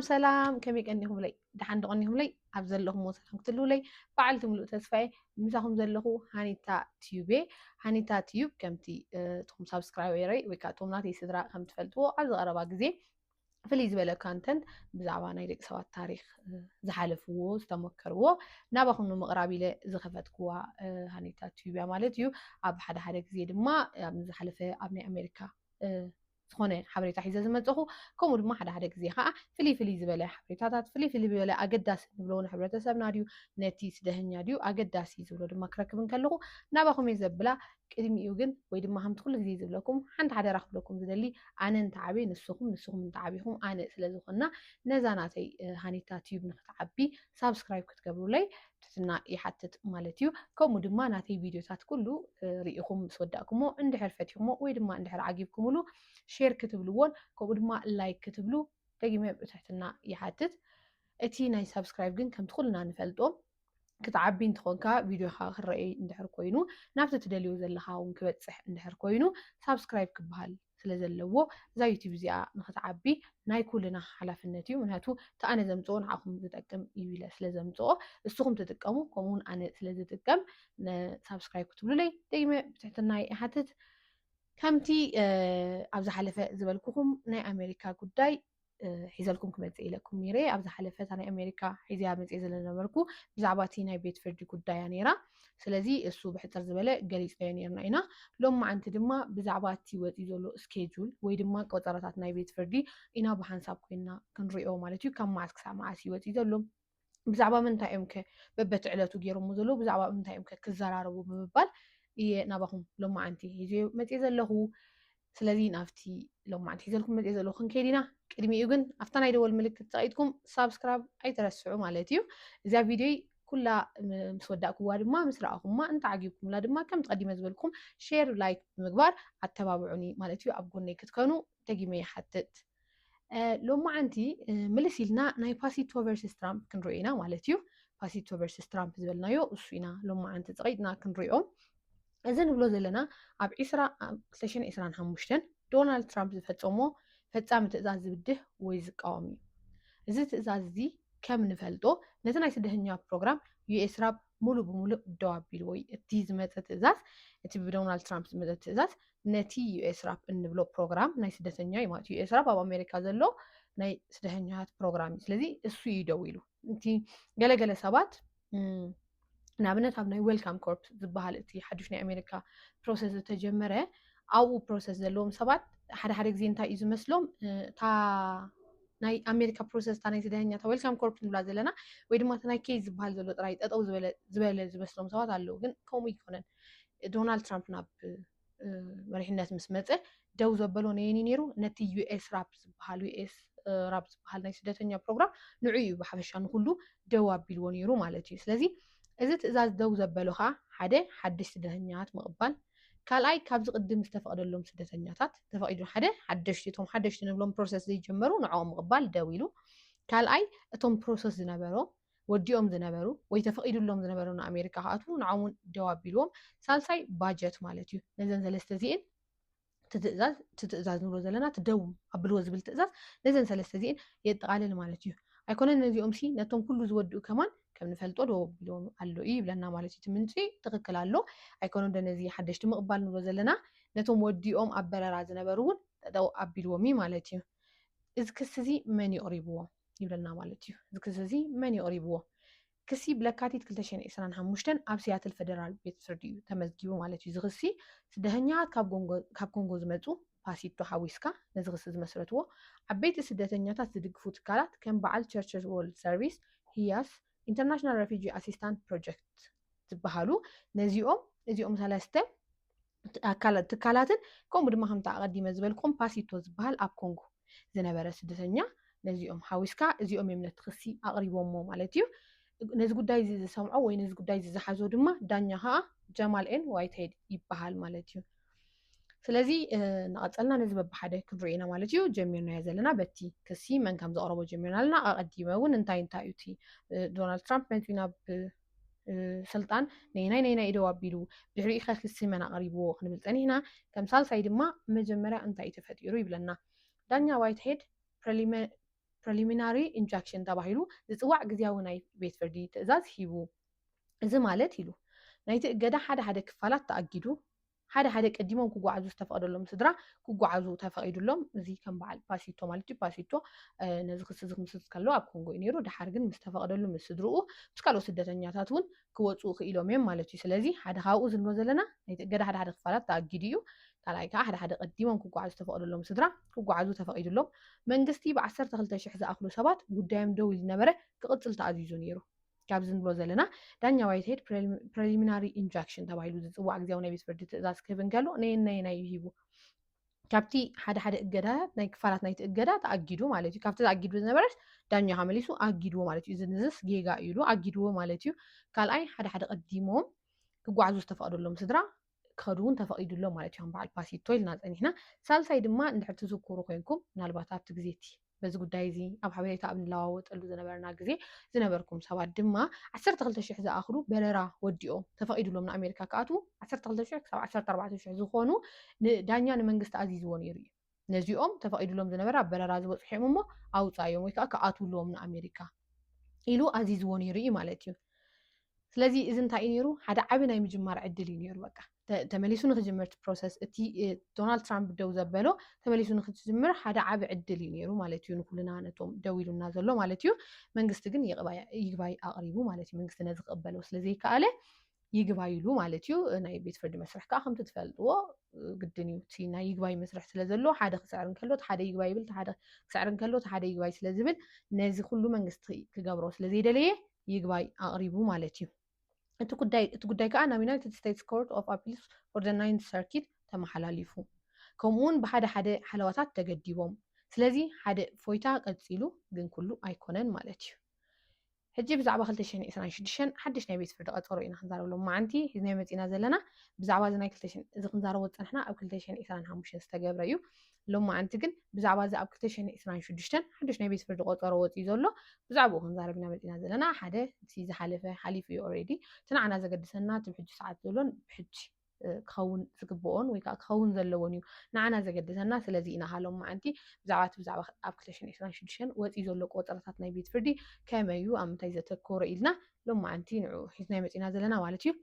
سلام كمي قنيهم لي دحان دقنيهم لي عبزلهم وسلام كتلو لي فعلت ملؤ تسفاي مساهم زلخو هانيتا تيوبي هانيتا تيوب كمتي تخم سبسكرايبري ويكا تومناتي سدرا كم تفلتو عبز قربا غزي فلي زباله كونتنت بزعبا ናይ ደቂ ሰባት ታሪክ ዝሓለፍዎ ዝተመከርዎ ናባኹም ንምቕራብ ኢለ ዝኸፈትክዋ ሃኒታ ቲዩብያ ማለት እዩ ኣብ ሓደ ሓደ ግዜ ድማ ኣብ ዝሓለፈ ኣብ ናይ ኣሜሪካ ዝኾነ ሓበሬታ ሒዘ ዝመፅኹ ከምኡ ድማ ሓደ ሓደ ግዜ ከዓ ፍልይ ዝበለ ሓበሬታታት ፍልይ ዝበለ ኣገዳሲ ንብሎ ንሕብረተሰብና ድዩ ነቲ ስደተኛ ድዩ ኣገዳሲ ዝብሎ ድማ ክረክብ ከለኹ ናባኹም እየ ዘብላ ቅድሚኡ ግን ወይ ድማ ከምቲ ኩሉ ግዜ ዝብለኩም ሓንቲ ሓደራ ክብለኩም ዝደሊ ኣነ እንተዓብየ ንስኹም እንተዓቢኹም ኣነ ስለዝኾና ነዛ ናተይ ሃኒታ ቲዩብ ንክትዓቢ ሳብስክራይብ ክትገብሩለይ ትትና ይሓትት ማለት እዩ ከምኡ ድማ ናተይ ቪድዮታት ኩሉ ርኢኹም ምስ ወዳእኩሞ እንድሕር ፈቲኹሞ ወይ ድማ እንድሕር ዓጊብኩምሉ ሼር ክትብልዎን ከምኡ ድማ ላይክ ክትብሉ ደጊመ ብትሕትና ይሓትት እቲ ናይ ሳብስክራይብ ግን ከምቲ ኩልና ንፈልጦ ክትዓቢ እንትኾንካ ቪድዮኻ ክረአይ እንድሕር ኮይኑ ናብቲ ትደልዮ ዘለኻ እውን ክበፅሕ እንድሕር ኮይኑ ሳብስክራይብ ክበሃል ስለ ዘለዎ እዛ ዩቲዩብ እዚኣ ንክትዓቢ ናይ ኩልና ሓላፍነት እዩ ምክንያቱ እቲ ኣነ ዘምፅኦ ንዓኹም ዝጠቅም እዩ ኢለ ስለ ዘምፅኦ ንስኹም ትጥቀሙ ከምኡውን ኣነ ስለ ዝጥቀም ሳብስክራይብ ክትብሉለይ ደጊመ ብትሕትና ይሓትት ከምቲ ኣብ ዝሓለፈ ዝበልኩኹም ናይ ኣሜሪካ ጉዳይ ሒዘልኩም ክመፅእ ኢለኩም ነይረ ኣብ ዝሓለፈ ናይ ኣሜሪካ ሒዝያ መፅእ ዘለነበርኩ ብዛዕባ እቲ ናይ ቤት ፍርዲ ጉዳያ ነይራ ስለዚ እሱ ብሕፅር ዝበለ ገሊፅናዮ ነርና ኢና ሎም መዓንቲ ድማ ብዛዕባ እቲ ወፂኡ ዘሎ ስኬጁል ወይ ድማ ቆፀረታት ናይ ቤት ፍርዲ ኢና ብሓንሳብ ኮይና ክንሪኦ ማለት እዩ ካብ መዓስ ክሳብ መዓስ ይወፂኡ ዘሎ ብዛዕባ ምንታይ እዮም ከ በበትዕለቱ ገይሮሞ ዘሎ ብዛዕባ ምንታይ እዮም ከ ክዘራረቡ ብምባል እየ ናባኹም ሎም መዓንቲ ሒዘ መፅእ ዘለኹ ስለዚ ናብቲ ሎም መዓንቲ ሒዘልኩም መፅእ ዘለኹ ክንከይድ ኢና ቅድሚኡ ግን ኣብታ ናይ ደወል ምልክት ተቐይድኩም ሳብስክራይብ ኣይትረስዑ ማለት እዩ እዛ ቪድዮ ኩላ ምስ ወዳእክዋ ድማ ምስ ረኣኹማ እንተዓጊብኩምላ ድማ ከም ተቐዲመ ዝበልኩም ሼር ላይክ ብምግባር ኣተባብዑኒ ማለት እዩ ኣብ ጎነይ ክትከኑ ደጊመ ይሓትት ሎም መዓንቲ ምልስ ኢልና ናይ ፓሲቶ ቨርሲስ ትራምፕ ክንሪኦ ኢና ማለት እዩ ፓሲቶ ቨርሲስ ትራምፕ ዝበልናዮ እሱ ኢና ሎም መዓንቲ ተቐይድና ክንሪኦም እዚ ንብሎ ዘለና ኣብ 2025 ዶናልድ ትራምፕ ዝፈፀሞ ፈፃሚ ትእዛዝ ዝብድህ ወይ ዝቃወም እዩ እዚ ትእዛዝ እዚ ከም ንፈልጦ ነቲ ናይ ስደተኛ ፕሮግራም ዩኤስ ራብ ሙሉእ ብሙሉእ ደው ኣቢሉ ወይ እቲ ዝመፀ ትእዛዝ እቲ ብዶናልድ ትራምፕ ዝመፀ ትእዛዝ ነቲ ዩኤስ ራብ እንብሎ ፕሮግራም ናይ ስደተኛ እዩ ማለት ዩኤስ ራብ ኣብ ኣሜሪካ ዘሎ ናይ ስደተኛታት ፕሮግራም እዩ ስለዚ እሱ እዩ ደው ኢሉ እቲ ገለገለ ሰባት ንኣብነት ኣብ ናይ ዌልካም ኮርፕ ዝበሃል እቲ ሓዱሽ ናይ ኣሜሪካ ፕሮሰስ ዝተጀመረ ኣብኡ ፕሮሰስ ዘለዎም ሰባት ሓደ ሓደ ግዜ እንታይ እዩ ዝመስሎም እታ ናይ ኣሜሪካ ፕሮሰስ እታ ናይ ስደተኛ እታ ዌልካም ኮርፕ ንብላ ዘለና ወይ ድማ እቲ ናይ ኬዝ ዝበሃል ዘሎ ጥራይ ጠጠው ዝበለ ዝመስሎም ሰባት ኣለዉ ግን ከምኡ ይኮነን ዶናልድ ትራምፕ ናብ መሪሕነት ምስ መፀ ደው ዘበሎ ነየኒ ነይሩ ነቲ ዩኤስ ራብ ዝበሃል ናይ ስደተኛ ፕሮግራም ንዑ እዩ ብሓፈሻ ንኩሉ ደው ኣቢልዎ ነይሩ ማለት እዩ ስለዚ እዚ ትእዛዝ ደው ዘበሉኻ ሓደ ሓድሽ ስደተኛታት ምቕባል ካልኣይ ካብ ዝቅድም ዝተፈቀደሎም ስደተኛታት ተፈቂዱ ሓደ ሓደሽቲ እቶም ሓደሽቲ ንብሎም ፕሮሰስ ዘይጀመሩ ንዕኦም ምቕባል ደው ኢሉ ካልኣይ እቶም ፕሮሰስ ዝነበሮ ወዲኦም ዝነበሩ ወይ ተፈቂዱሎም ዝነበሩ ንኣሜሪካ ከኣትዉ ንዖም ደው ኣቢልዎም ሳልሳይ ባጀት ማለት እዩ ነዘን ሰለስተ እዚአን ትእዛዝ ንብሎ ዘለና ትደው ኣብልዎ ዝብል ትእዛዝ ነዘን ሰለስተ እዚአን የጠቃልል ማለት እዩ ኣይኮነን ነዚኦም ሲ ነቶም ኩሉ ዝወድኡ ከማን ከም ንፈልጦ ደው ኣቢልዎም ኣሎ እዩ ይብለና ማለት እዩ ምንጪ ትክክል ኣሎ ኣይኮነን ደነዚ ሓደሽቲ ምቕባል ንብሎ ዘለና ነቶም ወዲኦም ኣብ በረራ ዝነበሩ እውን ደው ኣቢልዎም ማለት እዩ እዚ ክስ እዚ መን ይቕሪብዎ ይብለና ማለት እዩ እዚ ክስ እዚ መን ይቕሪብዎ ክሲ ብለካቲት 2025 ኣብ ሲያትል ፌደራል ቤት ፍርዲ እዩ ተመዝጊቡ ማለት እዩ ዝክሲ ስደተኛታት ካብ ኮንጎ ዝመፁ ፓሲቶ ሓዊስካ ነዚ ክሲ ዝመስረትዎ ዓበይቲ ስደተኛታት ዝድግፉ ትካላት ከም በዓል ቸርችስ ወርልድ ሰርቪስ ሂያስ ኢንተርናሽናል ሬፊጂ ኣሲስታንት ፕሮጀክት ዝበሃሉ ነዚኦም ሰለስተ ትካላትን ከምኡ ድማ ከምቲ ኣቀዲመ ዝበልኩም ፓሲቶ ዝበሃል ኣብ ኮንጎ ዝነበረ ስደተኛ ነዚኦም ሓዊስካ እዚኦም እዮም ነቲ ክሲ ኣቅሪቦሞ ማለት እዩ ነዚ ጉዳይ እዚ ዝሰምዖ ወይ ነዚ ጉዳይ እዚ ዝሓዞ ድማ ዳኛ ከዓ ጀማል ኤን ዋይት ሄድ ይበሃል ማለት እዩ ስለዚ ንቐፀልና ነዚ በብሓደ ክንሪኦ ኢና ማለት እዩ ጀሚርናዮ ዘለና በቲ ክሲ መን ከም ዘቕረቦ ጀሚርና ኣለና ኣቀዲመ እውን እንታይ እዩ እቲ ዶናልድ ትራምፕ መፂ ናብ ስልጣን ነይናይ ኢደው ኣቢሉ ድሕሪኡ ኸ ክሲ መን ኣቕሪብዎ ክንብል ፀኒሕና ከም ሳልሳይ ድማ መጀመርያ እንታይ እዩ ተፈጢሩ ይብለና ዳኛ ዋይት ሄድ preliminary injunction ተባሂሉ ዝፅዋዕ ግዝያዊ ናይ ቤት ፍርዲ ትእዛዝ ሂቡ እዚ ማለት ኢሉ ናይቲ እገዳ ሓደ ክፋላት ተኣጊዱ ሓደ ቀዲሞም ክጓዓዙ ዝተፈቀደሎም ስድራ ክጓዓዙ ተፈቂዱሎም እዚ ከም በዓል ፓሲቶ ማለት እዩ ፓሲቶ ነዚ ክስ ዝክምስስ ከሎ ኣብ ኮንጎ እዩ ነይሩ ድሓር ግን ምስ ተፈቀደሉ ምስ ስድርኡ ምስ ካልኦት ስደተኛታት እውን ክወፁ ክኢሎም እዮም ማለት እዩ ስለዚ ሓደ ካብኡ ዝንብሎ ዘለና ናይቲ እገዳ ሓደ ክፋላት ተኣጊዱ እዩ ካልኣይ ከዓ ሓደ ቀዲሞም ክጓዓዙ ተፈቀደሎም ስድራ ክጓዓዙ ተፈቂዱሎም መንግስቲ ብ12,000 ዝኣክሉ ሰባት ጉዳዮም ደው ኢሉ ነበረ ክቅፅል ተኣዚዙ ነይሩ ካብ ዝንብሎ ዘለና ዳኛ ዋይትሄድ ፕሪሊሚናሪ ኢንጃክሽን ተባሂሉ ዝፅዋዕ ግዝያዊ ናይ ቤት ፍርዲ ትእዛዝ ክህብ እንከሎ ነየናይ ሂቡ ካብቲ ሓደ እገዳታት ናይ ክፋላት ናይቲ እገዳ ተኣጊዱ ማለት እዩ ካብቲ ተኣጊዱ ዝነበረስ ዳኛ ከመሊሱ ኣጊድዎ ማለት እዩ ዝንዝስ ጌጋ ኢሉ ኣጊድዎ ማለት እዩ ካልኣይ ሓደ ቀዲሞም ክጓዓዙ ዝተፈቀደሎም ስድራ ክኸዱ እውን ተፈቂዱሎም ማለት እዩ በዓል ፓሲቶ ኢልና ፀኒሕና ሳልሳይ ድማ እንድሕር ትዝክሩ ኮይንኩም ምናልባት ኣብቲ ግዜቲ በዚ ጉዳይ እዚ ኣብ ሓበሬታ ኣብ ንለዋወጠሉ ዝነበርና ግዜ ዝነበርኩም ሰባት ድማ 12,000 ዝኣክሉ በረራ ወዲኦም ተፈቂዱሎም ንኣሜሪካ ክኣትዉ 12,000 ክሳብ 14,000 ዝኾኑ ዳኛ ንመንግስቲ ኣዚዝዎ ነይሩ እዩ ነዚኦም ተፈቂዱሎም ዝነበረ ኣብ በረራ ዝበፅሖም እሞ ኣውፃዮም ወይ ከዓ ክኣትውሎም ንኣሜሪካ ኢሉ ኣዚዝዎ ነይሩ እዩ ማለት እዩ ስለዚ እዚ እንታይ እዩ ነይሩ ሓደ ዓቢ ናይ ምጅማር ዕድል እዩ ነይሩ በቃ ተመሊሱ ንክጅምር ፕሮሰስ እቲ ዶናልድ ትራምፕ ደው ዘበሎ ተመሊሱ ንክጅምር ሓደ ዓቢ ዕድል እዩ ነይሩ ማለት እዩ ንኩልና ነቶም ደው ኢሉና ዘሎ ማለት እዩ መንግስቲ ግን ይግባይ ኣቅሪቡ ማለት እዩ መንግስቲ ነዚ ክቅበሎ ስለዘይከኣለ ይግባይ ኢሉ ማለት እዩ ናይ ቤት ፍርዲ መስርሕ ከዓ ከምቲ ትፈልጥዎ ግድን እዩ እቲ ናይ ይግባይ መስርሕ ስለ ዘሎ ሓደ ክስዕር እንከሎ ሓደ ይግባይ ይብል ሓደ ክስዕር እንከሎ ሓደ ይግባይ ስለዝብል ነዚ ኩሉ መንግስቲ ክገብሮ ስለዘይደለየ ይግባይ ኣቅሪቡ ማለት እዩ እቲ ጉዳይ ከዓ ናብ ዩናይትድ ስቴትስ ኮርት ኦፍ ኣፒልስ ፎር ዘ ናይንት ሰርኪት ተመሓላሊፉ ከምኡውን ብሓደ ሓለዋታት ተገዲቦም ስለዚ ሓደ ፎይታ ቀፂሉ ግን ኩሉ ኣይኮነን ማለት እዩ ሕጂ ብዛዕባ 2026 ሓድሽ ናይ ቤት ፍርዲ ቀፀሮ ኢና ክንዛረበሎም ማዓንቲ ሒዝናዮ መፂና ዘለና ብዛዕባ እዚ ናይ 2000 እዚ ክንዛረቦ ፀንሕና ኣብ 2025 ዝተገብረ እዩ ሎም ማዓንቲ ግን ብዛዕባ እዚ ኣብ 2026 ሓድሽ ናይ ቤት ፍርዲ ቀፀሮ ወፂኡ ዘሎ ብዛዕባኡ ክንዛረብ ኢና መፂና ዘለና ሓደ እቲ ዝሓለፈ ሓሊፉ እዩ ኦልሬዲ እቲ ንዓና ዘገድሰና እቲ ብሕጂ ሰዓት ዘሎን ብሕጂ ክኸውን ዝግብኦን ወይ ከዓ ክኸውን ዘለዎን እዩ ንዓና ዘገድሰና ስለዚ ኢና ሃሎም ማዓንቲ ብዛዕባ ኣብ 2026 ወፂኡ ዘሎ ቆፀሮታት ናይ ቤት ፍርዲ ከመይ እዩ ኣብ ምንታይ ዘተኮረ ኢልና ሎም ማዓንቲ ንዑ ሒዝናዮ መፂና ዘለና ማለት እዩ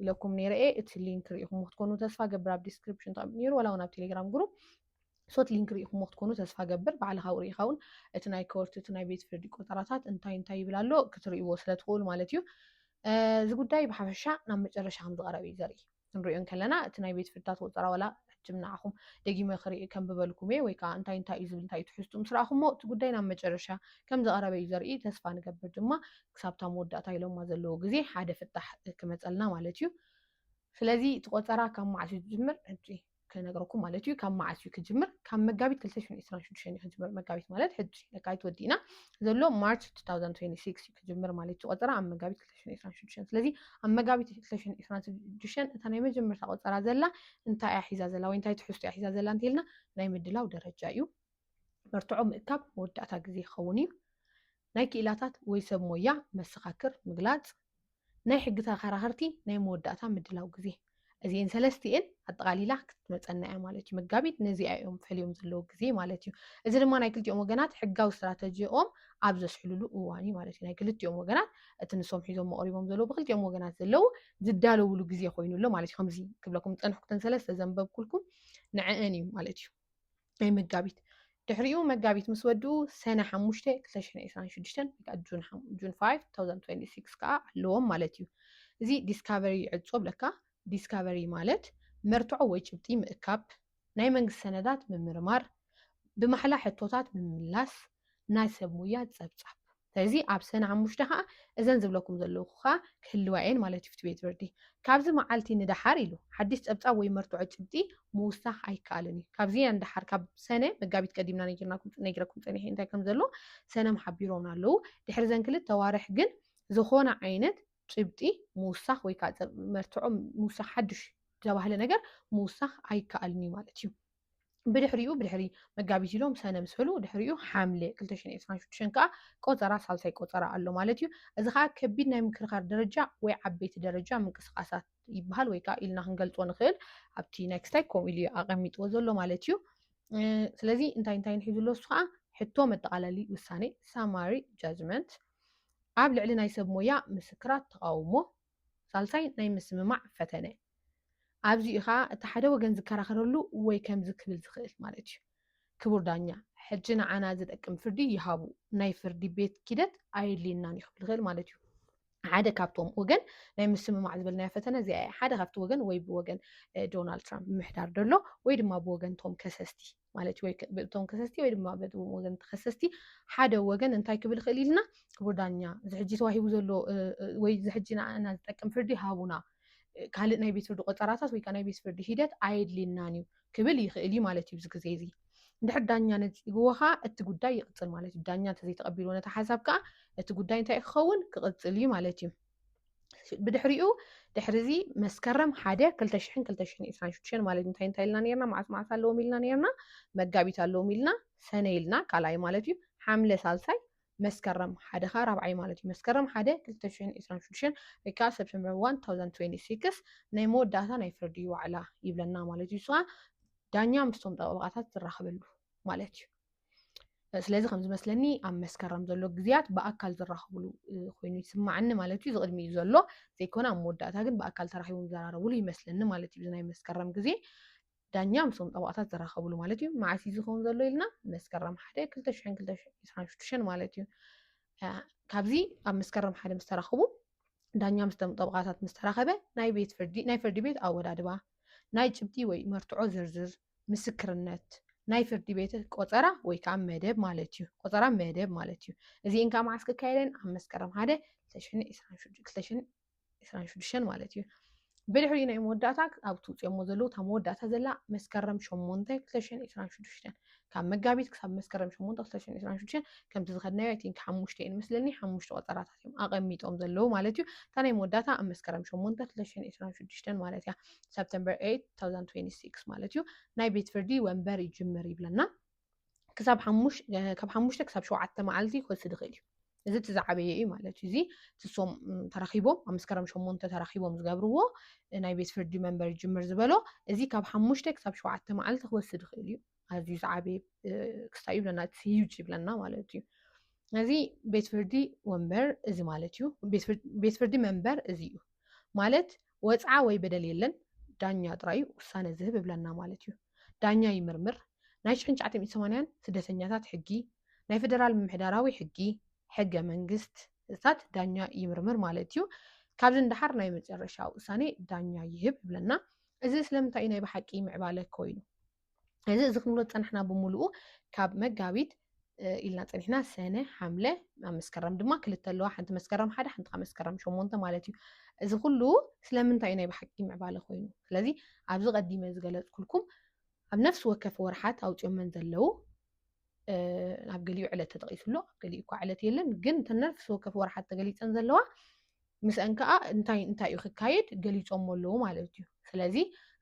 ለኩም ነይረ እቲ ሊንክ ሪኢኹም ክትኮኑ ተስፋ ገብር ኣብ ዲስክሪፕሽን ተቐሚጡ ነይሩ ወላ እውን ኣብ ቴሌግራም ግሩፕ ሶት ሊንክ ሪኢኹም ክትኮኑ ተስፋ ገብር ባዕልካ ሪኢኻ እውን እቲ ናይ ኮርት እቲ ናይ ቤት ፍርዲ ቆጠራታት እንታይ ይብል ኣሎ ክትሪእዎ ስለትኽእሉ ማለት እዩ እዚ ጉዳይ ብሓፈሻ ናብ መጨረሻ ከም ዝቐረበ እዩ ዘርኢ ክንሪኦ ከለና እቲ ናይ ቤት ፍርድታት ቆፀራ ወላ ሕጅም ንዓኹም ደጊመ ክሪኢ ከንብበልኩም እየ ወይ ከዓ እንታይ እዩ ዝብል እንታይ ትሕዝቱ ምስ ረኣኹሞ እቲ ጉዳይ ናብ መጨረሻ ከም ዝቐረበ እዩ ዘርኢ ተስፋ ንገብር ድማ ክሳብታ መወዳእታ ኢሎማ ዘለዎ ግዜ ሓደ ፍታሕ ክመፀልና ማለት እዩ ስለዚ እቲ ቆፀራ ካብ መዓስ እዩ ዝጅምር ሕጂ ከነገረኩም ማለት እዩ ካብ መዓስ እዩ ክጅምር ካብ መጋቢት 2026 እዩ ክጅምር መጋቢት ማለት ሕጂ ለካቲት ወዲእና ዘሎ ማርች 2026 እዩ ክጅምር ማለት እዩ ቆፀራ ኣብ መጋቢት 2026 ስለዚ ኣብ መጋቢት 2026 እታ ናይ መጀመርታ ቆፀራ ዘላ እንታይ እያ ሒዛ ዘላ ወይ እንታይ ትሕዝቶ እያ ሒዛ ዘላ እንተኢልና ናይ ምድላው ደረጃ እዩ መርትዖ ምእካብ መወዳእታ ግዜ ይኸውን እዩ ናይ ክኢላታት ወይ ሰብ ሞያ መሰኻክር ምግላፅ ናይ ሕጊ ተኸራኸርቲ ናይ መወዳእታ ምድላው ግዜ እዚአን ሰለስቲአን ኣጠቃሊላ ክትመፀና እያ ማለት እዩ መጋቢት ነዚኣ እዮም ፈልዮም ዘለዎ ግዜ ማለት እዩ እዚ ድማ ናይ ክልቲኦም ወገናት ሕጋዊ ስትራተጂኦም ኣብ ዘስሕልሉ እዋን ማለት እዩ ናይ ክልቲኦም ወገናት እቲ ንሶም ሒዞም መቕሪቦም ዘለዉ ብክልቲኦም ወገናት ዘለዉ ዝዳለውሉ ግዜ ኮይኑሎ ማለት እዩ ከምዚ ክብለኩም ፀንሕኩተን ሰለስተ ዘንበብኩልኩም ንዕአን እዩ ማለት እዩ ናይ መጋቢት ድሕሪኡ መጋቢት ምስ ወድኡ ሰነ 5 2026 ጁን 5 2026 ከዓ ኣለዎም ማለት እዩ እዚ ዲስካቨሪ ዕፆ ብለካ ዲስካቨሪ ማለት መርትዖ ወይ ጭብጢ ምእካብ ናይ መንግስቲ ሰነዳት ምምርማር ብማሕላ ሕቶታት ምምላስ ናይ ሰብ ሞያ ፀብፃብ ስለዚ ኣብ ሰነ 5 ከዓ እዘን ዝብለኩም ዘለኹ ከዓ ክህልዋየን ማለት እዩ ቤት ፍርዲ ካብዚ መዓልቲ ንዳሓር ኢሉ ሓድሽ ፀብፃብ ወይ መርትዖ ጭብጢ ምውሳኽ ኣይከኣልን እዩ ካብዚ ንዳሓር ካብ ሰነ መጋቢት ቀዲምና ነጊረኩም ፀኒሐ እንታይ ከም ዘሎ ሰነ መሓቢሮምና ኣለዉ ድሕሪ ዘን ክልተ ተዋርሕ ግን ዝኾነ ዓይነት ጭብጢ ምውሳኽ ወይ ከዓ መርትዖ ምውሳኽ ሓድሽ ዝተባህለ ነገር ምውሳኽ ኣይከኣልን እዩ ማለት እዩ ብድሕሪ መጋቢት ኢሎም ሰነ ምስ በሉ ድሕሪኡ ሓምለ 2026 ከዓ ቆፀራ ሳልሳይ ቆፀራ ኣሎ ማለት እዩ እዚ ከዓ ከቢድ ናይ ምክርኻር ደረጃ ወይ ዓበይቲ ደረጃ ምንቅስቃሳት ይበሃል ወይ ከዓ ኢልና ክንገልፆ ንኽእል ኣብቲ ኔክስታይ ከምኡ ኢሉ ኣቐሚጥዎ ዘሎ ማለት እዩ ስለዚ እንታይ ንሒዙሎ እሱ ከዓ ሕቶ መጠቃለሊ ውሳኔ summary judgment ኣብ ልዕሊ ናይ ሰብ ሞያ ምስክራት ተቃውሞ ሳልሳይ ናይ ምስምማዕ ፈተነ ኣብዚኡ ከዓ እቲ ሓደ ወገን ዝከራኸረሉ ወይ ከምዚ ክብል ዝኽእል ማለት እዩ ክቡር ዳኛ ሕጂ ንዓና ዝጠቅም ፍርዲ ይሃቡ ናይ ፍርዲ ቤት ኪደት ኣየድልየናን ይኽብል ይኽእል ማለት እዩ ሓደ ካብቶም ወገን ናይ ምስምማዕ ዝበልናዮ ፈተነ እዚኣ እያ ሓደ ካብቲ ወገን ወይ ብወገን ዶናልድ ትራምፕ ምምሕዳር ደሎ ወይ ድማ ብወገን ቶም ከሰስቲ ማለት ወይ ብእቶም ከሰስቲ ወይ ድማ በቶም ወገን ተከሰስቲ ሓደ ወገን እንታይ ክብል ይኽእል ኢልና ክቡር ዳኛ ዝሕጂ ተዋሂቡ ዘሎ ወይ ዝሕጂ ንዓና ዝጠቅም ፍርዲ ሃቡና ካልእ ናይ ቤት ፍርዲ ቆፀራታት ወይ ከዓ ናይ ቤት ፍርዲ ሂደት ኣየድልየናን እዩ ክብል ይኽእል እዩ ማለት እዩ እዚ ግዜ እዚ እንድሕር ዳኛ ነፂግዎ ከዓ እቲ ጉዳይ ይቕፅል ማለት እዩ ዳኛ እንተዘይተቐቢልዎ ነቲ ሓሳብ ከዓ እቲ ጉዳይ እንታይ ክኸውን ክቕፅል እዩ ማለት እዩ ብድሕሪኡ ድሕሪዚ መስከረም 1 2026 ማለት እንታይ እንታይ ኢልና ነርና ማዓስ ኣለዎም ኢልና ነርና መጋቢት ኣለዎም ኢልና ሰነ ኢልና ካልኣይ ማለት እዩ ሓምለ ሳልሳይ መስከረም 1 ካ ራብዓይ ማለት እዩ መስከረም 1 2026 ወይ ከዓ ሰፕተምበር 1 2026 ናይ መወዳእታ ናይ ፍርዲ ዋዕላ ይብለና ማለት እዩ ስኻ ዳኛ ምስቶም ጠበቃታት ዝራኸበሉ ማለት እዩ ስለዚ ከም ዝመስለኒ ኣብ መስከረም ዘሎ ግዝያት ብኣካል ዝራኸብሉ ኮይኑ ይስማዓኒ ማለት እዩ ዝቅድሚ እዩ ዘሎ ዘይኮነ ኣብ መወዳእታ ግን ብኣካል ተራኺቦም ዝዘራረብሉ ይመስለኒ ማለት እዩ ናይ መስከረም ግዜ ዳኛ ምስቶም ጠበቃታት ዝራኸብሉ ማለት እዩ መዓስ እዩ ዝኸውን ዘሎ ኢልና መስከረም 1 2026 ማለት እዩ ካብዚ ኣብ መስከረም 1 ምስ ተራኸቡ ዳኛ ምስቶም ጠበቃታት ምስ ተራኸበ ናይ ፍርዲ ቤት ኣወዳድባ ናይ ጭብጢ ወይ መርትዖ ዝርዝር ምስክርነት ናይ ፍርዲ ቤት ቆፀራ ወይ ከዓ መደብ ማለት እዩ ቆፀራ መደብ ማለት እዩ እዚአን ከዓ መዓስ ክካየደን ኣብ መስከረም 1 2026 ማለት እዩ ብድሕሪ ናይ መወዳእታ ኣብ ትውፅኦሞ ዘለዉ እታ መወዳእታ ዘላ መስከረም 8 2026 ካብ መጋቢት ክሳብ መስከረም 8 2026 ከምቲ ዝኸድናዮ ኣይ ቲንክ 5 እየን መስለኒ 5 ቆፀራታት እዮም ኣቐሚጦም ዘለዉ ማለት እዩ እታ ናይ መወዳእታ ኣብ መስከረም 8 2026 ማለት እያ ሰፕተምበር 8 2026 ማለት እዩ ናይ ቤት ፍርዲ ወንበር ይጅምር ይብለና ክሳብ 5 ክሳብ 7 መዓልቲ ክወስድ ይኽእል እዩ እዚ ትዛዕበየ እዩ ማለት እዩ እዚ ትሶም ተራኺቦም ኣብ መስከረም 8 ተራኺቦም ዝገብርዎ ናይ ቤት ፍርዲ መንበር ይጅምር ዝበሎ እዚ ካብ 5 ክሳብ 7 መዓልቲ ክወስድ ይኽእል እዩ ኣዝዩ ዝዓበየ ክስታይ ይብለና እቲ ሂዩጅ ይብለና ማለት እዩ እዚ ቤት ፍርዲ ወንበር እዚ ማለት እዩ ቤት ፍርዲ መንበር እዚ እዩ ማለት ወፃ ወይ በደል የለን ዳኛ ጥራዩ ውሳነ ዝህብ ይብለና ማለት እዩ ዳኛ ይምርምር ናይ 1980 ስደተኛታት ሕጊ ናይ ፌደራል ምምሕዳራዊ ሕጊ ሕገ መንግስት እታት ዳኛ ይምርምር ማለት እዩ ካብዚ እንዳሓር ናይ መጨረሻ ውሳኔ ዳኛ ይህብ ይብለና እዚ ስለምንታይ ናይ ብሓቂ ምዕባለ ኮይኑ እዚ ክንብሎ ፀንሕና ብምሉኡ ካብ መጋቢት ኢልና ፀኒሕና ሰነ ሓምለ ኣብ መስከረም ድማ ክልተ ኣለዋ ሓንቲ መስከረም 1 ሓንቲ መስከረም 8 ማለት እዩ እዚ ኩሉ ስለምንታይ ናይ ብሓቂ ምዕባለ ኮይኑ ስለዚ ኣብዚ ቀዲመ ዝገለፅኩልኩም ኣብ ነፍሲ ወከፍ ወርሓት ኣውፅኦመን ዘለዉ ኣብ ገሊኡ ዕለት ተጠቂሱሎ ኣብ ገሊኡ እኳ ዕለት የለን ግን ተነፍሲ ወከፍ ወርሓት ተገሊፀን ዘለዋ ምስአን ከዓ እንታይ እዩ ክካየድ ገሊፆም ኣለዉ ማለት እዩ ስለዚ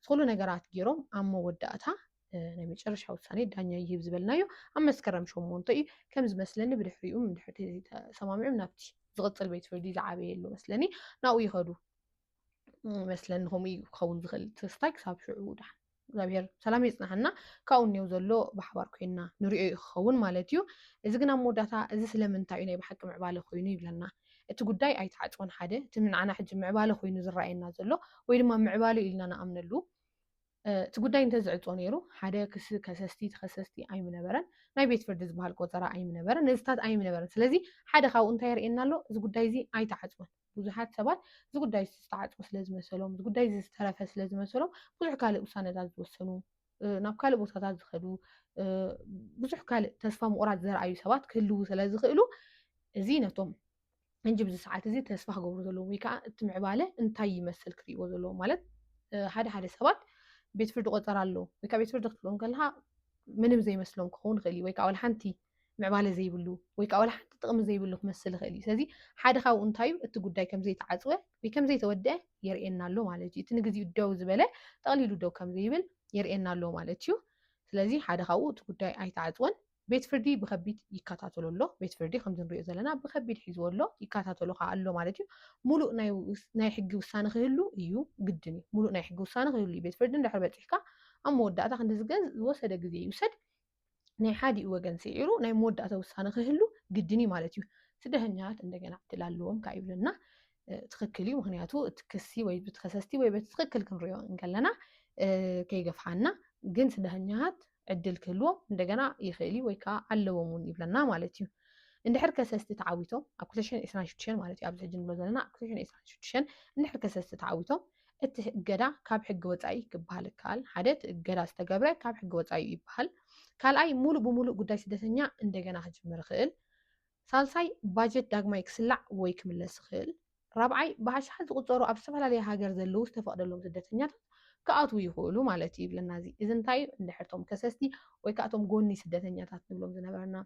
ዝኩሉ ነገራት ገይሮም ኣብ መወዳእታ ናይ መጨረሻ ውሳኔ ዳኛ ይህብ ዝበልናዮ ኣብ መስከረም 8 እዩ ከም ዝመስለኒ ብድሕሪኡ ድሕሪ ሰማሚዖም ናብቲ ዝቕፅል ቤት ፍርዲ ዝዓበየሉ መስለኒ ናብኡ ይኸዱ መስለኒ ከምኡ ክኸውን ዝኽእል ተስታይ ክሳብ ሽዑ ዳ እግዚአብሔር ሰላም ይጽናሐና ካብኡ እኒው ዘሎ ብሓባር ኮይና ንሪኦ ይኸውን ማለት እዩ እዚ ግን ኣብ መወዳእታ እዚ ስለምንታይ እዩ ናይ ብሓቂ ምዕባለ ኮይኑ ይብለና እቲ ጉዳይ ኣይተዓፅወን ሓደ እቲ ምንዓና ሕጂ ምዕባለ ኮይኑ ዝረአየና ዘሎ ወይ ድማ ምዕባለ ኢልና ንኣምነሉ እቲ ጉዳይ እንተዝዕፆ ነይሩ ሓደ ከሰስቲ ተኸሰስቲ ኣይምነበረን ናይ ቤት ፍርዲ ዝበሃል ቆፀራ ኣይምነበረን ነዝታት ኣይምነበረን ስለዚ ሓደ ካብኡ እንታይ የርእየና ኣሎ እዚ ጉዳይ እዚ ኣይተዓፅወን ብዙሓት ሰባት እዚ ጉዳይ ዝተዓፅወ ስለዝመሰሎም እዚ ጉዳይ ዝተረፈ ስለዝመሰሎም ብዙሕ ካልእ ውሳነታት ዝወሰኑ ናብ ካልእ ቦታታት ዝኸዱ ብዙሕ ካልእ ተስፋ ምቁራፅ ዘርኣዩ ሰባት ክህልው ስለዝኽእሉ እዚ ነቶም እንጂ ብዚ ሰዓት እዚ ተስፋ ክገብሩ ዘለዎም ወይ ከዓ እቲ ምዕባለ እንታይ ይመስል ክሪእዎ ዘለዎም ማለት ሓደ ሰባት ቤት ፍርዲ ቆፀራ ኣሎ ወይ ከዓ ቤት ፍርዲ ክትብሎም ከለካ ምንም ዘይመስሎም ክኸውን ይኽእል እዩ ወይ ከዓ ወላ ሓንቲ ምዕባለ ዘይብሉ ወይ ከዓ ወላ ሓንቲ ጥቕሚ ዘይብሉ ክመስል ይኽእል እዩ ስለዚ ሓደ ካብኡ እንታይ እዩ እቲ ጉዳይ ከም ዘይተዓፅወ ወይ ከም ዘይተወድአ የርእየና ኣሎ ማለት እዩ እቲ ንግዚኡ ደው ዝበለ ጠቕሊሉ ደው ከም ዘይብል የርእየና ኣሎ ማለት እዩ ስለዚ ሓደ ካብኡ እቲ ጉዳይ ኣይተዓፅወን ቤት ፍርዲ ብከቢድ ይከታተሎ ኣሎ ቤት ፍርዲ ከምዚ ንሪኦ ዘለና ብከቢድ ሒዝዎ ኣሎ ይከታተሎ ከዓ ኣሎ ማለት እዩ ሙሉእ ናይ ሕጊ ውሳነ ክህሉ እዩ ግድን እዩ ሙሉእ ናይ ሕጊ ውሳነ ክህሉ እዩ ቤት ፍርዲ እንድሕር በፂሕካ ኣብ መወዳእታ ክንዲ ዝወሰደ ግዜ ይውሰድ ናይ ሓዲኡ ወገን ስዒሩ ናይ መወዳእታ ውሳነ ክህሉ ግድን እዩ ማለት እዩ ስደተኛታት እንደገና ዕድል ኣለዎም ካብ ይብለና ትክክል እዩ ምክንያቱ እቲ ክሲ ወይ ብትከሰስቲ ወይ በቲ ትክክል ክንሪኦ እንከለና ከይገፍሓና ግን ስደተኛታት ዕድል ክህልዎም እንደገና ይኽእል ወይ ከዓ ኣለዎም እውን ይብለና ማለት እዩ እንድሕር ከሰስቲ ተዓዊቶም ኣብ 2026 ማለት እዩ ኣብዚ ሕጂ ንብሎ ዘለና ኣብ 2026 እንድሕር ከሰስቲ ተዓዊቶም እቲ እገዳ ካብ ሕጊ ወፃኢ ክበሃል ይከኣል ሓደ እቲ እገዳ ዝተገብረ ካብ ሕጊ ወፃኢ ይበሃል ካልኣይ ሙሉእ ብሙሉእ ጉዳይ ስደተኛ እንደገና ክጅምር ይኽእል ሳልሳይ ባጀት ዳግማይ ክስላዕ ወይ ክምለስ ይኽእል ራብዓይ ብሓሻት ዝቁፀሩ ኣብ ዝተፈላለየ ሃገር ዘለው ዝተፈቀደሎም ስደተኛታት ክኣትዉ ይኽእሉ ማለት እዩ ይብለና እዚ እንታይ እዩ እንድሕርቶም ከሰስቲ ወይ ከዓ እቶም ጎኒ ስደተኛታት ንብሎም ዝነበረና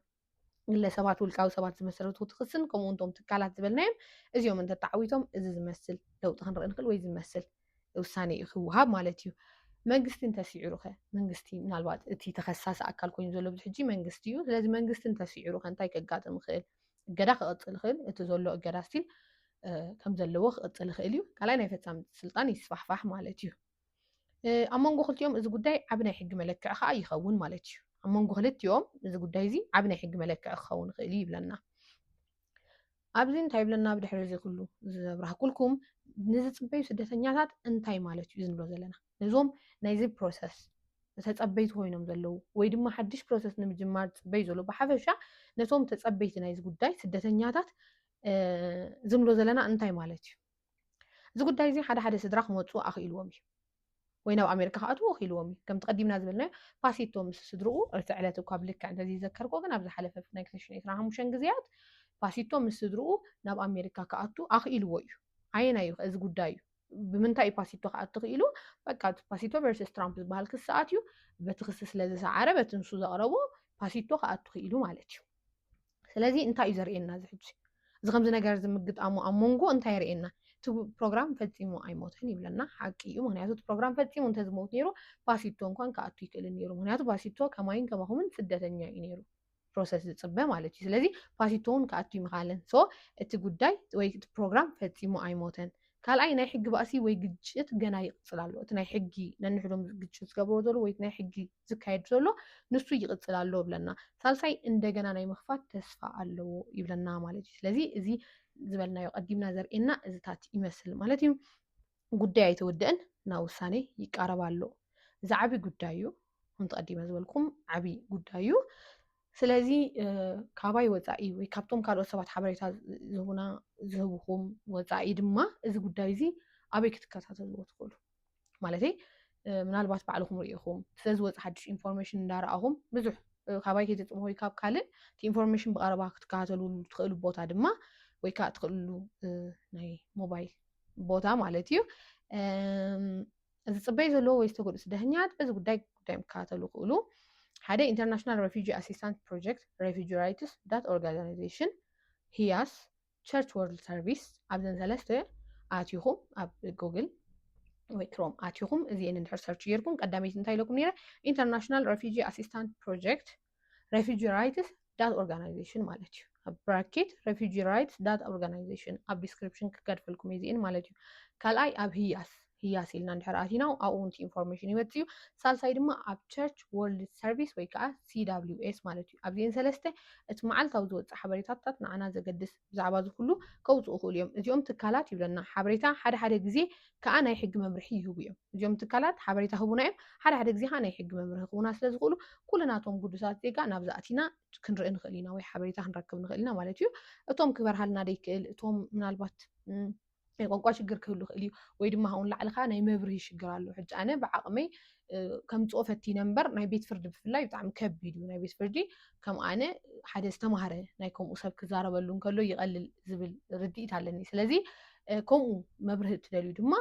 ግለሰባት ውልቃዊ ሰባት ዝመሰረቱ ትክስን ከምኡ እቶም ትካላት ዝበልናዮም እዚኦም እንተተዓዊቶም እዚ ዝመስል ለውጢ ክንርኢ ንኽእል ወይ ዝመስል ውሳነ እዩ ክወሃብ ማለት እዩ መንግስቲ እንተሲዒሩ ኸ መንግስቲ ምናልባት እቲ ተኸሳሲ ኣካል ኮይኑ ዘሎ ብዚ ሕጂ መንግስቲ እዩ ስለዚ መንግስቲ እንተሲዒሩ ኸ እንታይ ከጋጥም ይኽእል እገዳ ክቕፅል ይኽእል እቲ ዘሎ እገዳ ስቲል ከም ዘለዎ ክቕፅል ይኽእል እዩ ካልኣይ ናይ ፈፃሚ ስልጣን ይስፋሕፋሕ ማለት እዩ ኣብ መንጎ ክልቲኦም እዚ ጉዳይ ዓብ ናይ ሕጊ መለክዕ ከዓ ይኸውን ማለት እዩ ኣብ መንጎ ክልቲኦም እዚ ጉዳይ እዚ ዓብ ናይ ሕጊ መለክዕ ክኸውን ይኽእል እዩ ይብለና ኣብዚ እንታይ ይብለና ብድሕሪ እዚ ኩሉ ዝብራህኩልኩም ንዝፅበዩ ስደተኛታት እንታይ ማለት እዩ ዝንብሎ ዘለና ነዞም ናይዚ ፕሮሰስ ተፀበይቲ ኮይኖም ዘለው ወይ ድማ ሓድሽ ፕሮሰስ ንምጅማር ዝፅበዩ ዘሎ ብሓፈሻ ነቶም ተፀበይቲ ናይዚ ጉዳይ ስደተኛታት ዝንብሎ ዘለና እንታይ ማለት እዩ እዚ ጉዳይ እዚ ሓደ ሓደ ስድራ ክመፁ ኣኽኢልዎም እዩ ወይ ናብ ኣሜሪካ ክኣትዉ ኣኽኢልዎም እዩ ከም ተቀዲምና ዝበልናዮ ፓሲቶ ምስ ስድርኡ እቲ ዕለት እኳ ብልክዕ እንተዘይዘከርኮ ግን ኣብ ዝሓለፈ ናይ 2025 ግዜያት ፓሲቶ ምስ ስድርኡ ናብ ኣሜሪካ ክኣቱ ኣኽኢልዎ እዩ ዓይና እዩ እዚ ጉዳይ እዩ ብምንታይ ፓሲቶ ክኣቱ ክኢሉ በቃ ፓሲቶ ቨርሰስ ትራምፕ ዝበሃል ክሲ ኣትዩ በቲ ክሲ ስለዝሰዓረ በቲ ንሱ ዘቕረቦ ፓሲቶ ክኣቱ ክኢሉ ማለት እዩ ስለዚ እንታይ እዩ ዘርእየና እዚ ሕጂ እዚ ከምዚ ነገር ዝምግጣሙ ኣብ መንጎ እንታይ የርእየና እቲ ፕሮግራም ፈፂሙ ኣይሞተን ይብለና ሓቂ እዩ ምክንያቱ እቲ ፕሮግራም ፈፂሙ እንተዝሞት ነይሩ ፓሲቶ እንኳን ክኣቱ ይክእልን ነይሩ ምክንያቱ ፓሲቶ ከማይን ከማኹምን ስደተኛ እዩ ነይሩ ፕሮሰስ ዝፅበ ማለት እዩ ስለዚ ፓሲቶ እውን ክኣቱ ይምኻለን ሶ እቲ ጉዳይ ወይ እቲ ፕሮግራም ፈፂሙ ኣይሞተን ካልኣይ ናይ ሕጊ ባእሲ ወይ ግጭት ገና ይቕፅል ኣሎ እቲ ናይ ሕጊ ነንሕዶም ግጭት ዝገብሮ ዘሎ ወይ ናይ ሕጊ ዝካየድ ዘሎ ንሱ ይቕፅል ኣሎ ብለና ሳልሳይ እንደገና ናይ ምኽፋት ተስፋ ኣለዎ ይብለና ማለት እዩ ስለዚ እዚ ዝበልናዮ ቀዲምና ዘርእየና እዚታት ይመስል ማለት እዩ ጉዳይ ኣይተወድአን ናብ ውሳኔ ይቃረብ ኣሎ እዚ ዓብይ ጉዳይ እዩ ከምቲ ቀዲመ ዝበልኩም ዓብይ ጉዳይ እዩ ስለዚ ካባይ ወፃኢ ወይ ካብቶም ካልኦት ሰባት ሓበሬታ ዝህቡና ዝህብኩም ወፃኢ ድማ እዚ ጉዳይ እዚ ኣበይ ክትከታተልዎ ትኽእሉ ማለተይ ምናልባት ባዕልኩም ርኢኹም ስለዝወፅእ ሓድሽ ኢንፎርሜሽን እንዳረኣኹም ብዙሕ ካባይ ከይተፅምኹ ወይ ካብ ካልእ እቲ ኢንፎርሜሽን ብቐረባ ክትከታተልሉ ትኽእሉ ቦታ ድማ ወይ ከዓ ትኽእሉ ናይ ሞባይል ቦታ ማለት እዩ እዚ ፅበይ ዘለዎ ወይ ዝተጎድኡ ስደተኛታት በዚ ጉዳይ ምክታተሉ ክእሉ ሓደ ኢንተርናሽናል ሬፊጂ ኣሲስታንት ፕሮጀክት ሬፊጂ ራይትስ ዳት ኦርጋናይዜሽን ሂያስ ቸርች ወርልድ ሰርቪስ ኣብዘን ሰለስተ ኣትይኹም ኣብ ጉግል ወይ ክሮም ኣትይኹም እዚአን እንድሕር ሰርች ጌርኩም ቀዳመይቲ እንታይ ኢለኩም ነይረ ኢንተርናሽናል ሬፊጂ ኣሲስታንት ፕሮጀክት ሬፊጂ ራይትስ ዳት ኦርጋናይዜሽን ማለት እዩ ኣብ ብራኬት ሬፊጂ ራይትስ ዳት ኦርጋናይዜሽን ኣብ ዲስክሪፕሽን ክገድፈልኩም እዚአን ማለት እዩ ካልኣይ ኣብ ህያስ ኢልና እንድሕር ኣቲና ኣብኡንቲ ኢንፎርሜሽን ይወፅ እዩ ሳልሳይ ድማ ኣብ ቸርች ወርልድ ሰርቪስ ወይ ከዓ CWS ማለት እዩ ኣብዚአን ሰለስተ እቲ መዓልታዊ ዝወፅእ ሓበሬታታት ንዓና ዘገድስ ብዛዕባ ዝኩሉ ከውፅኡ ክእሉ እዮም እዚኦም ትካላት ይብለና ሓበሬታ ሓደ ሓደ ግዜ ከዓ ናይ ሕጊ መምርሒ ይህቡ እዮም እዚኦም ትካላት ሓበሬታ ህቡና እዮም ሓደ ሓደ ግዜ ከዓ ናይ ሕጊ መምርሒ ክህቡና ስለዝኽእሉ ኩልናቶም ጉዱሳት ዜጋ ናብዚ ኣቲና ክንርኢ ንኽእል ኢና ወይ ሓበሬታ ክንረክብ ንኽእል ኢና ማለት እዩ እቶም ክበርሃልና ደይክእል እቶም ምናልባት ናይ ቋንቋ ሽግር ክህሉ ይኽእል እዩ ወይ ድማ እውን ላዕልካ ናይ መብርሂ ሽግር ኣሎ ሕጂ ኣነ ብዓቕመይ ከምፅኦ ፈቲነ እምበር ናይ ቤት ፍርዲ ብፍላይ ብጣዕሚ ከቢድ እዩ ናይ ቤት ፍርዲ ከም ኣነ ሓደ ዝተምሃረ ናይ ከምኡ ሰብ ክዛረበሉ እንከሎ ይቐልል ዝብል ርድኢት ኣለኒ ስለዚ ከምኡ መብርሂ እትደልዩ ድማ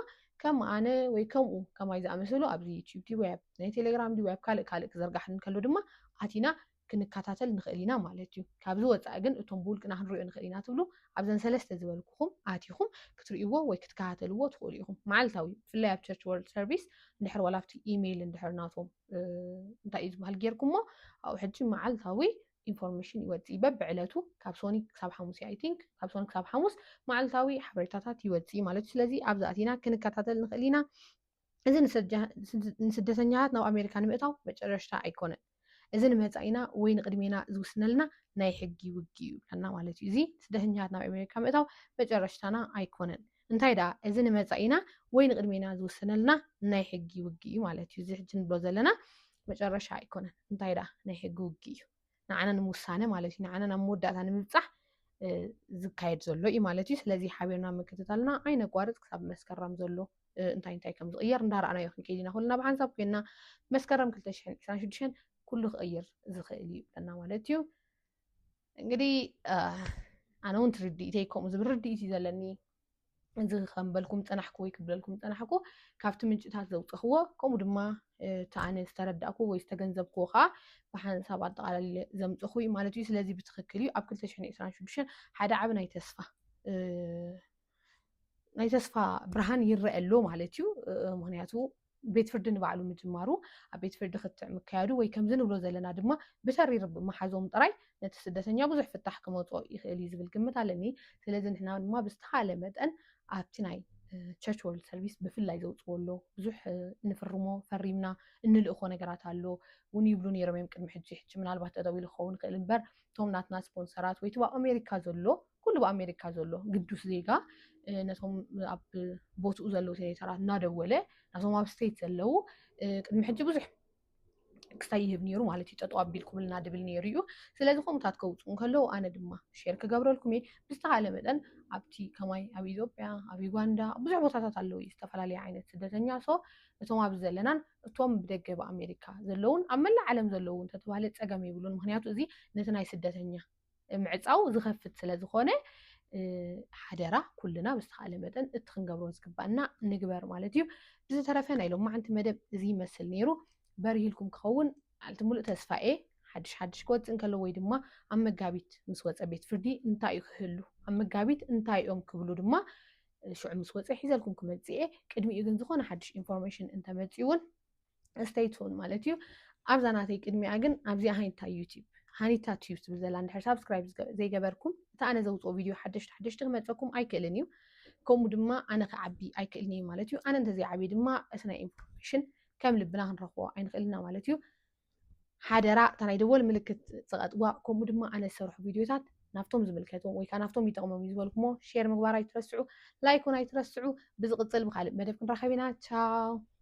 ከም ኣነ ወይ ከምኡ ከማይ ዝኣመሰሉ ኣብዚ ዩቲዩብ ዲ ወይ ናይ ቴሌግራም ዲ ወይ ካልእ ክዘርጋሕ እንከሎ ድማ ኣቲና ክንከታተል ንኽእል ኢና ማለት እዩ ካብዚ ወፃኢ ግን እቶም ብውልቅና ክንሪኦ ንኽእል ኢና ትብሉ ኣብዘን ሰለስተ ዝበልኩኹም ኣቲኹም ክትርእይዎ ወይ ክትከታተልዎ ትኽእሉ ኢኹም መዓልታዊ ብፍላይ ኣብ ቸርች ወርልድ ሰርቪስ እንድሕር ዋላ ኣብቲ ኢሜይል እንድሕር ናቶም እንታይ እዩ ዝበሃል ጌርኩሞ ኣብኡ ሕጂ መዓልታዊ ኢንፎርሜሽን ይወፅእ በብዕለቱ ካብ ሶኒ ክሳብ ሓሙስ ኣይ ቲንክ ካብ ሶኒ ክሳብ ሓሙስ መዓልታዊ ሓበሬታታት ይወፅእ ማለት እዩ ስለዚ ኣብዚ ኣቲና ክንከታተል ንኽእል ኢና እዚ ንስደተኛታት ናብ ኣሜሪካ ንምእታው መጨረሻ ኣይኮነን إذن متعينا وين قدمينا زوسنلنا ناي حقي وقيو لنا مالتي زي سدهنيات ناو أمريكا متاو بجرشتنا أيكونن انتي دا إذن متعينا وين قدمينا زوسنلنا ناي حقي وقيو مالتي زي حجن بلوزلنا بجرش أيكونن انتي دا ناي حقي وقيو نعنا نموسانة مالتي نعنا نمودات نمبصح ዝካየድ ዘሎ እዩ ማለት እዩ ስለዚ ሓቢርና ምክትታልና ኣይነጓርፅ ክሳብ መስከረም ዘሎ እንታይ ከም ዝቕየር እንዳረኣናዮ ክንከይድ ኢና ኩልና ብሓንሳብ ኮይና መስከረም 2026 ኩሉ ክቕይር ዝኽእል እዩ ብለና ማለት እዩ እንግዲህ ኣነ እውን ትርዲኢተይ ከምኡ ዝብል ርዲኢት እዩ ዘለኒ እዚ ከምበልኩም ፀናሕኩ ወይ ክብለልኩም ፀናሕኩ ካብቲ ምንጭታት ዘውፅኽዎ ከምኡ ድማ ተኣነ ዝተረዳእኩ ወይ ዝተገንዘብክዎ ከዓ ብሓንሳብ ኣጠቃላሊ ዘምፅኹ እዩ ማለት እዩ ስለዚ ብትክክል እዩ ኣብ 2026 ሓደ ዓብ ናይ ተስፋ ብርሃን ይረአ ኣሎ ማለት እዩ ምክንያቱ ቤት ፍርዲ ንባዕሉ ምጅማሩ ኣብ ቤት ፍርዲ ክትዕ ምካያዱ ወይ ከምዚ ንብሎ ዘለና ድማ ብሰሪር መሓዞም ጥራይ ነቲ ስደተኛ ብዙሕ ፍታሕ ክመፅኦ ይኽእል እዩ ዝብል ግምት ኣለኒ ስለዚ ንሕና ድማ ብዝተኻለ መጠን ኣብቲ ናይ ቸርች ወርልድ ሰርቪስ ብፍላይ ዘውፅዎ ኣሎ ብዙሕ ንፍርሞ ፈሪምና እንልእኾ ነገራት ኣሎ እውን ይብሉ ነይሮም እዮም ቅድሚ ሕጂ ምናልባት ጠጠው ኢሉ ክኸውን ይኽእል እምበር እቶም ናትና ስፖንሰራት ወይ ቲ ኣሜሪካ ዘሎ ኩሉ ብኣሜሪካ ዘሎ ቅዱስ ዜጋ ነቶም ኣብ ቦትኡ ዘለዉ ሴኔተራት እናደወለ ናቶም ኣብ ስቴት ዘለው ቅድሚ ሕጂ ብዙሕ ክስታይ ይህብ ነይሩ ማለት እዩ ጠጠው ኣቢልኩምልና ድብል ነይሩ እዩ ስለዚ ከምታት ከውፅኡ እንከለዉ ኣነ ድማ ሼር ክገብረልኩም እየ ብዝተኻለ መጠን ኣብቲ ከማይ ኣብ ኢትዮጵያ ኣብ ዩጋንዳ ብዙሕ ቦታታት ኣለዉ ዝተፈላለየ ዓይነት ስደተኛ ሶ እቶም ኣብ ዘለናን እቶም ብደገ ብኣሜሪካ ዘለውን ኣብ መላእ ዓለም ዘለዉ እንተተባሃለ ፀገም ይብሉን ምክንያቱ እዚ ነቲ ናይ ስደተኛ ምዕፃው ዝኸፍት ስለ ዝኾነ ሓደራ ኩልና ብዝተኻለ መጠን እቲ ክንገብሮ ዝግባአና ንግበር ማለት እዩ ብዝተረፈ ናይ ሎማዓንቲ መደብ እዚ ይመስል ነይሩ በሪሂልኩም ክኸውን ኣልቲ ሙሉእ ተስፋኤ ሓድሽ ክወፅእ እንከሎ ወይ ድማ ኣብ መጋቢት ምስ ወፀ ቤት ፍርዲ እንታይ እዩ ክህሉ ኣብ መጋቢት እንታይ እዮም ክብሉ ድማ ሽዑ ምስ ወፀ ሒዘልኩም ክመፅእ ቅድሚኡ ግን ዝኾነ ሓድሽ ኢንፎርሜሽን እንተመፅኡ እውን stay tuned ማለት እዩ ኣብዛ ናተይ ቅድሚኣ ግን ኣብዚኣ ሃኒታ ዩቲዩብ ሃኒታ ቲዩብ ትብል ዘላ እንድሕር ሳብስክራይብ ዘይገበርኩም እቲ ኣነ ዘውፅኦ ቪድዮ ሓደሽቲ ክመፀኩም ኣይክእልን እዩ ከምኡ ድማ ኣነ ክዓቢ ኣይክእልን እዩ ማለት እዩ ኣነ እንተዘይዓቢ ድማ እቲ ናይ ኢንፎርሜሽን ከም ልብና ክንረኽቦ ኣይንኽእልና ማለት እዩ ሓደራ እታ ናይ ደወል ምልክት ፀቐጥዋ ከምኡ ድማ ኣነ ዝሰርሑ ቪድዮታት ናብቶም ዝምልከቶም ወይ ከዓ ናብቶም ይጠቕሞም እዩ ዝበልኩሞ ሼር ምግባር ኣይትረስዑ ላይክ እውን ኣይትረስዑ ብዝቕፅል ብካልእ መደብ ክንራኸብ ኢና ቻው